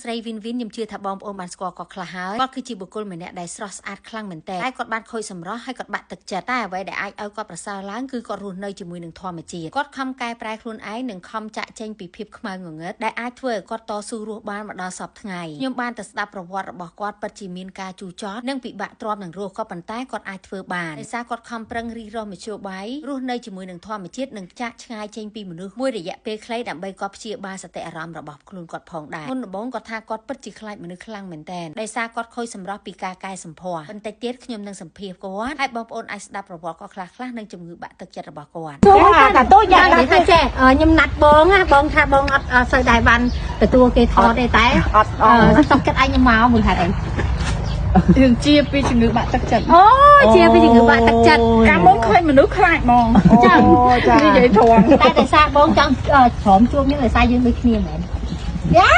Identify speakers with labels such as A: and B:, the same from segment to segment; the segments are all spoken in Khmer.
A: ស្រីវិនវិនខ្ញុំជឿថាបងប្អូនបានស្គាល់គាត់ខ្លះហើយគាត់គឺជាបុគ្គលម្នាក់ដែលស្រស់ស្អាតខ្លាំងមែនទែនតែគាត់បានខូចសម្រស់ហើយគាត់បាក់ទឹកចិត្តតែអ្វីដែលអាចឲ្យគាត់ប្រសើរឡើងគឺគាត់រស់នៅជាមួយនឹងធម្មជាតិគាត់ខំកែប្រែខ្លួនឯងនិងខំចាក់ចែងពីភាពខ្មៅងងឹតដែលអាចធ្វើឲ្យគាត់តស៊ូរស់បានមកដល់សពថ្ងៃខ្ញុំបានទៅស្ដាប់ប្រវត្តិរបស់គាត់ពិតជាមានការជូរចត់និងពិបាកទ្រាំនឹងរស់ក៏ប៉ុន្តែគាត់អាចធ្វើបានដោយសារគាត់ខំប្រឹងរិះរស់មធ្យោបាយរស់នៅជាមួយនឹងធម្មជាតិនិងចាក់ឆ្ងាយចេញពីមនុស្សមួយរយៈពេលខ្លីដើម្បីគាត់ព្យាបាលសតិអារម្មណ៍របស់ខ្លួនគាត់ផងដែរមុនដំបូងគាត់ថាគាត់ពិតជាខ្លាចមនុស្សខ្លាំងមែនទែនដោយសារគាត់ខូចសម្រស់ពីការកែសម្ផស្សបន្តិចទៀតខ្ញុំនឹងសម្ភាសគាត់ហើយបងប្អូនអាចស្ដាប់ប្រវត្តិគាត់ខ្លះៗនិងជំងឺបាក់ទឹកចិត្តរបស់គាត់
B: តែតូចយ៉ាងណាទេខ្ញុំណាត់បងថាបងអត់សូវដែរបានទទួលគេថតទេតែអត់សុំគិតឯងខ្ញុំមកមួយហេតុអី
C: យើងជាពីជំងឺបាក់ទឹកចិត្ត
B: អូជាពីជំងឺបាក់ទឹកចិត្ត
C: កាលមុនឃើញមនុស្សខ្លាចហ្មង
B: ចា
C: និយាយធំ
B: តែដោយសារបងចង់ព្រមជួបខ្ញុំដោយសារយើងដូចគ្នាមែនយ៉ា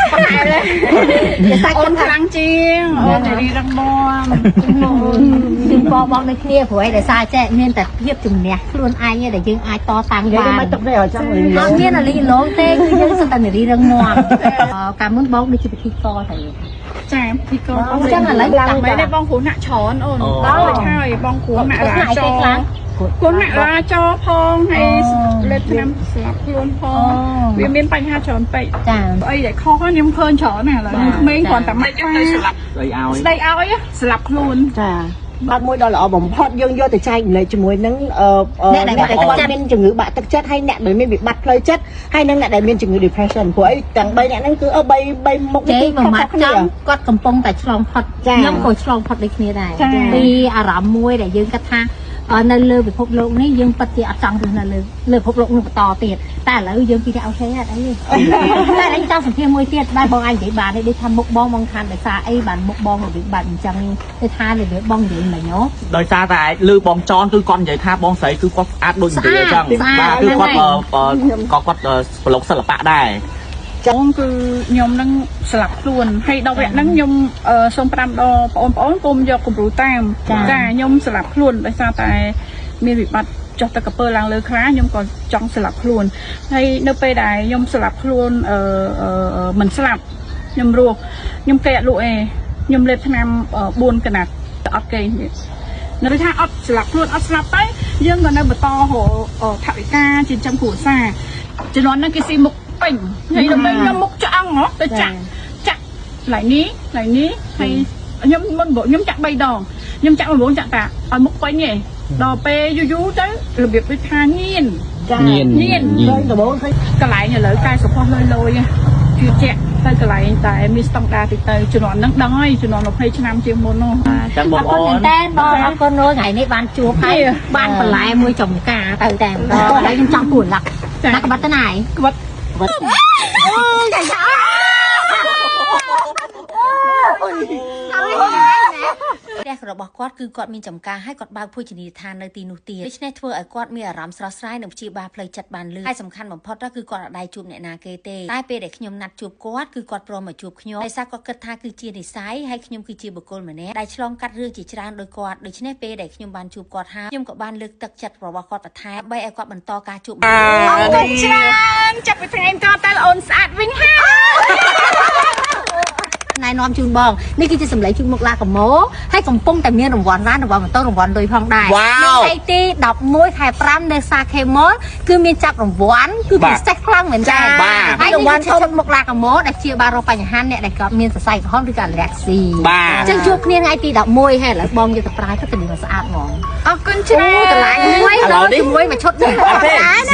C: អូនខ្លាំងជាងអូនរីរឹងមាំ
B: ជឿបងដូចគ្នាព្រោះឯដោយសារចេះមានតែភាពជំនះខ្លួនឯងដែលយើងអាចតតាំងបាន
C: យើងមិនទុកទេអញ្ចឹង
B: អត់មានលីឡងទេគឺយើងសុទ្ធតែនារីរឹងមាំកាលមុនបងដូចជាពិធីកទៅ
C: ចាពីកូនបងចឹងឥឡូវតាំងតែបងគ្រូណាក់ច្រើនអូនដល់ហើយបងគ្រូណាក់រាចគូនណាក់រាចផងហើយលេបឆ្នាំស្លាប់ខ្លួនផងវាមានបញ្ហាច្រើនពេក
B: ចា
C: អីដែលខុសខ្ញុំឃើញច្រើនណាស់ឥឡូវក្មេងគ្រាន់តែមកទៅស្លាប់ស្ដីឲ្យស្លាប់ខ្លួន
D: ចាបាត់មួយដ៏ល្អបំផុតយើងយកទៅចែកម្លែកជាមួយនឹងអ្នកដែលគាត់មានជំងឺបាក់ទឹកចិត្តហើយអ្នកដែលមានវិបត្តិផ្លូវចិត្តហើយនិងអ្នកដែលមានជំងឺ depression ព្រោះអីទាំង3អ្នកហ្នឹងគឺ3មុខ
B: នេះគឺខុសគ្នាគាត់កំពុងតែឆ្លងផុតខ្ញុំក៏ឆ្លងផុតដូចគ្នាដែរពីអារម្មណ៍មួយដែលយើងគិតថានៅលើពិភពលោកនេះយើងពិតជាអត់ចង់រស់នៅលើពិភពលោកនេះបន្តទៀតតែឥឡូវយើងពីតែអូខេអត់អីទេតែអញចង់សម្ភាសមួយទៀតបែបបងអញនិយាយបានទេថាមុខបងខានដោយសារអីបានមុខបងរបៀបបែបអញ្ចឹងទៅថារបៀបបងនិយាយមិញហ៎
E: ដោយសារតែលើបងចន់គឺគាត់និយាយថាបងស្រីគឺគាត់ស្អាតដូចនិយាយអញ្ចឹងបាទគឺគាត់គាត់ប្រឡូកសិល្បៈដែរ
C: ចឹងគឺខ្ញុំនឹងស្លាប់ខ្លួនហើយដល់វគ្គហ្នឹងខ្ញុំសូម5ដល់បងប្អូនកុំយកគំរូតាមចាខ្ញុំស្លាប់ខ្លួនដោយសារតែមានវិបត្តិចុះទឹកកពើឡើងលើខ្លាខ្ញុំក៏ចង់ស្លាប់ខ្លួនហើយនៅពេលដែលខ្ញុំស្លាប់ខ្លួនមិនស្លាប់ខ្ញុំរស់ខ្ញុំគេអត់លក់ឯងខ្ញុំលេបថ្នាំ4កណាត់អត់គេនៅថាអត់ស្លាប់ខ្លួនអត់ស្លាប់ទៅយើងក៏នៅបន្តរកថវិកាចិញ្ចឹមគ្រួសារជំនាន់ហ្នឹងគេស៊ីមុខពេញហើយដល់ខ្ញុំមុខឆ្អឹងហ៎ទៅចាក់ឡៃនេះហើយខ្ញុំមុនខ្ញុំចាក់3ដងខ្ញុំចាក់9ចាក់តាឲ្យមុខពេញឯងដល់ពេលយូរទៅរបៀបដូចថាញៀនដំបូងឃើញកន្លែងឥឡូវកែសុខលយជឿជាក់ទៅកន្លែងតែមានស្តង់ដារតិចទៅជំនាន់ហ្នឹងដឹងហើយជំនាន់20ឆ្នាំជាងមុននោះ
E: ចឹងបងប្អូន
B: តែបងអរគុណនោះថ្ងៃនេះបានជួបហើយបានបន្លែមួយចំការទៅតែម្ដងឥឡូវខ្ញុំចង់ពួនឡាក់ណាក្បិតទៅណាយ
C: ក្បិត
A: ផ្ទះរបស់គាត់គឺគាត់មានចំការហើយគាត់បើកភោជនីយដ្ឋាននៅទីនោះទៀតដូច្នេះធ្វើឲ្យគាត់មានអារម្មណ៍ស្រស់ស្រាយនិងព្យាបាលផ្លូវចិត្តបានលឿនហើយសំខាន់បំផុតគឺគាត់អត់ដែរជួបអ្នកណាគេទេតែពេលដែលខ្ញុំណាត់ជួបគាត់គឺគាត់ព្រមមកជួបខ្ញុំដោយសារគាត់គិតថាគឺជានិស្ស័យហើយខ្ញុំគឺជាបុគ្គលម្នាក់ដែលឆ្លងកាត់រឿងជាច្រើនដោយគាត់ដូច្នេះពេលដែលខ្ញុំបានជួបគាត់ហើយខ្ញុំក៏បានលើកទឹកចិត្តរបស់គាត់បន្ថែមដើម្បីឲ្យគាត់បន្តការជួបអរ
C: គុណច្រើនចាប់ពីថ្ងៃតទៅអូនស្អាតវិញហើយ
B: ណែនាំជូនបងនេះគឺជាសម្លេងជូនមុខឡាកម៉ូហើយកំពុងតែមានរង្វាន់រ៉ានរង្វាន់ម៉ូតូរង្វាន់លុយផងដែរថ្ងៃទី11ខែ5នៅសាខេម៉លគឺមានចាប់រង្វាន់គឺពិសេសខ្លាំងមែនតើហើយរង្វាន់ជូនមុខឡាកម៉ូដែលជាបានរកបញ្ហាអ្នកដែលគាត់មានសរសៃក្រហមឬក៏អាឡែកស៊ីអញ្ចឹងជួបគ្នាថ្ងៃទី11ហើយឥឡូវបងយកទៅប្រើទៅទៅស្អាតហ្មង
C: អរគុណច្រើន
B: កន្លែងមួយជាមួយមួយឈុតនេះ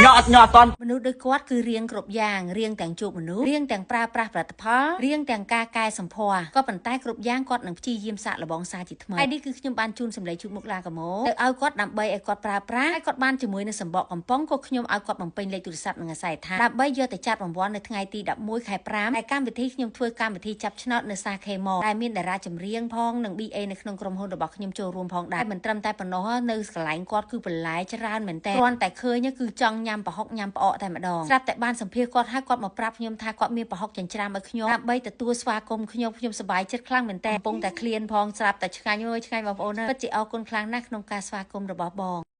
E: ញ៉អត់តន់
A: មនុស្សដូចគាត់គឺរៀងគ្រប់យ៉ាងរៀងទាំងជួបមនុស្សរៀងទាំងប្រើប្រាស់ផលិតផលរៀងទាំងការកែសម្ផស្សក៏ប៉ុន្តែគ្រប់យ៉ាងគាត់នឹងព្យាយាមសាកល្បងសារជាថ្មីហើយនេះគឺខ្ញុំបានជូនសម្លេងជូតមុខឡាកាម៉ូទៅឲ្យគាត់ដើម្បីឲ្យគាត់ប្រើប្រាស់ហើយគាត់បានជាមួយនឹងសម្បកកំប៉ុងក៏ខ្ញុំឲ្យគាត់បំពេញលេខទូរស័ព្ទនិងអាស័យដ្ឋានដើម្បីយកទៅចាប់រង្វាន់នៅថ្ងៃទី11ខែ5ហើយកម្មវិធីខ្ញុំធ្វើកម្មវិធីចាប់ឆ្នោតនៅសាខេម៉ូដែលមានតារាចម្រៀងផងនិង BA នៅក្នុងក្រុមហ៊ុនរបស់ខ្ញុំចូលរួមផងដែរមិនត្រឹមតែប៉ុណ្ណោះនៅកន្លែងគាត់គឺបន្លែច្រើនមែនតើគ្រាន់តែឃើញគឺចង់ញ៉ាំប្រហុកញ៉ាំផ្អកតែម្ដងស្រាប់តែបានសម្ភាសគាត់ហើយគាត់មកប្រាប់ខ្ញុំថាគាត់មានប្រហុកចិញ្ច្រាំឲ្យខ្ញុំដើម្បីទទួលស្វាគមន៍ខ្ញុំសប្បាយចិត្តខ្លាំងមែនតើកំពុងតែឃ្លានផងស្រាប់តែឆ្ងាញ់អើយឆ្ងាញ់បងប្អូនពិតជាអរគុណខ្លាំងណាស់ក្នុងការស្វាគមន៍របស់បង